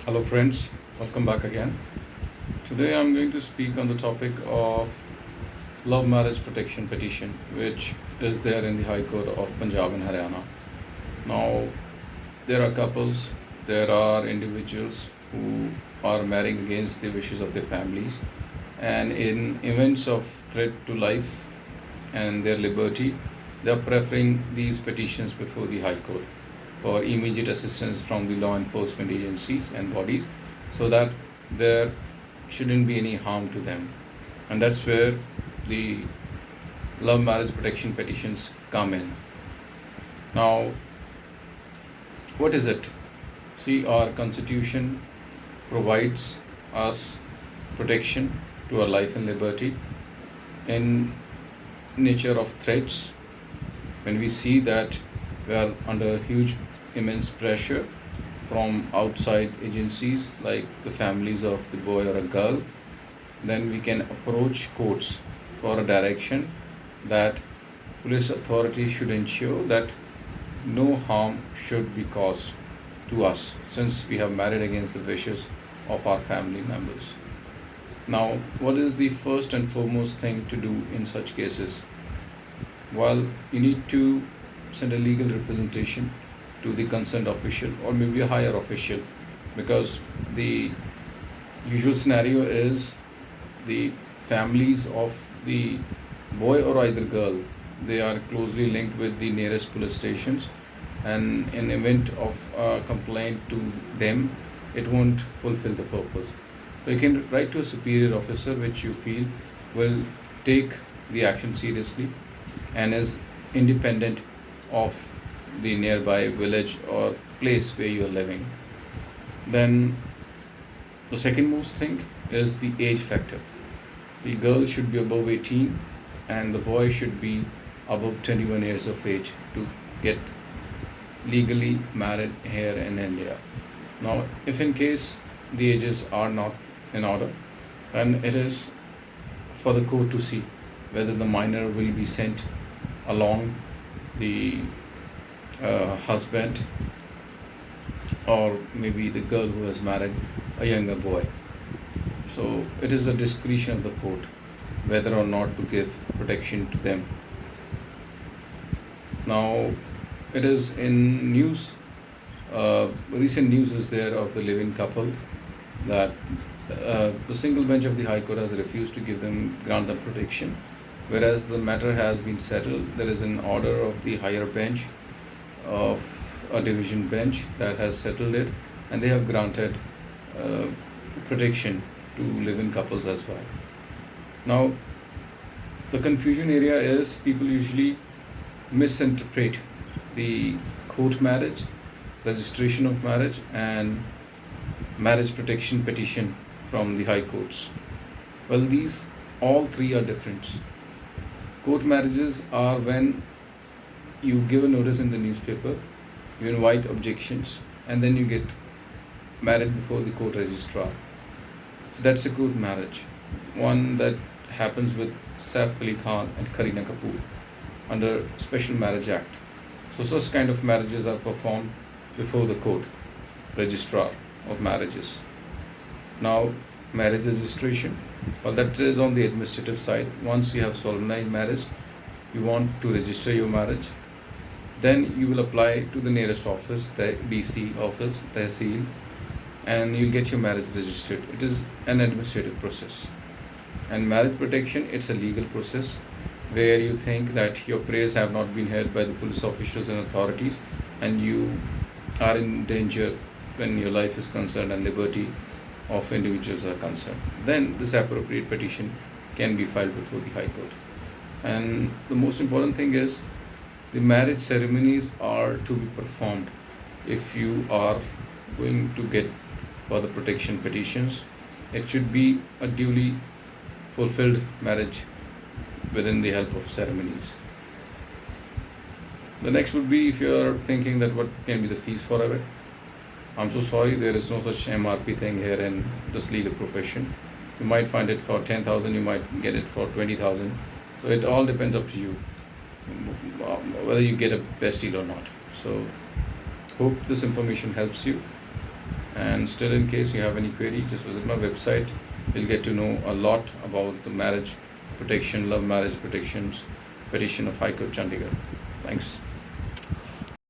Hello, friends. Welcome back again. Today I'm going to speak on the topic of love marriage protection petition, which is there in the High Court of Punjab and Haryana. Now, there are couples, there are individuals who are marrying against the wishes of their families, and in events of threat to life and their liberty, they are preferring these petitions before the High Court for immediate assistance from the law enforcement agencies and bodies so that there shouldn't be any harm to them. And that's where the love marriage protection petitions come in. Now, what is it? See, our constitution provides us protection to our life and liberty in nature of threats. When we see that we are under huge immense pressure from outside agencies like the families of the boy or a girl, then we can approach courts for a direction that police authorities should ensure that no harm should be caused to us since we have married against the wishes of our family members. Now, what is the first and foremost thing to do in such cases? Well, you need to send a legal representation to the concerned official or maybe a higher official, because the usual scenario is the families of the boy or either girl, they are closely linked with the nearest police stations, and in event of a complaint to them, it won't fulfill the purpose. So you can write to a superior officer which you feel will take the action seriously and is independent of the nearby village or place where you are living. Then the second most thing is the age factor. The girl should be above 18 and the boy should be above 21 years of age to get legally married here in India. Now, if in case the ages are not in order, then it is for the court to see whether the minor will be sent along the husband, or maybe the girl who has married a younger boy. So it is a discretion of the court whether or not to give protection to them. Now, it is in news, recent news is there of the living couple that the single bench of the High Court has refused to grant them protection, whereas the matter has been settled. There is an order of the higher bench of a division bench that has settled it, and they have granted uh, protection to live-in couples as well. Now, the confusion area is people usually misinterpret the court marriage, registration of marriage, and marriage protection petition from the high courts. Well, these all three are different. Court marriages are when you give a notice in the newspaper, you invite objections, and then you get married before the court registrar. So that's a court marriage, one that happens with Saif Ali Khan and Kareena Kapoor under Special Marriage Act. So such kind of marriages are performed before the court registrar of marriages. Now, marriage registration, well, that is on the administrative side. Once you have solemnized marriage, you want to register your marriage, then you will apply to the nearest office, the DC office, Tehsil, and you'll get your marriage registered. It is an administrative process. And marriage protection, it's a legal process where you think that your prayers have not been heard by the police officials and authorities, and you are in danger when your life is concerned and liberty of individuals are concerned. Then this appropriate petition can be filed before the High Court. And the most important thing is the marriage ceremonies are to be performed. If you are going to get for the protection petitions, it should be a duly fulfilled marriage within the help of ceremonies. The next would be, if you are thinking that what can be the fees for it, I'm so sorry, there is no such MRP thing here in this legal profession. You might find it for 10,000, you might get it for 20,000. So it all depends up to you whether you get a best deal or not. So hope this information helps you, And still, in case you have any query, just visit my website. You'll get to know a lot about the marriage protection, love marriage protections petition of High Court Chandigarh. Thanks.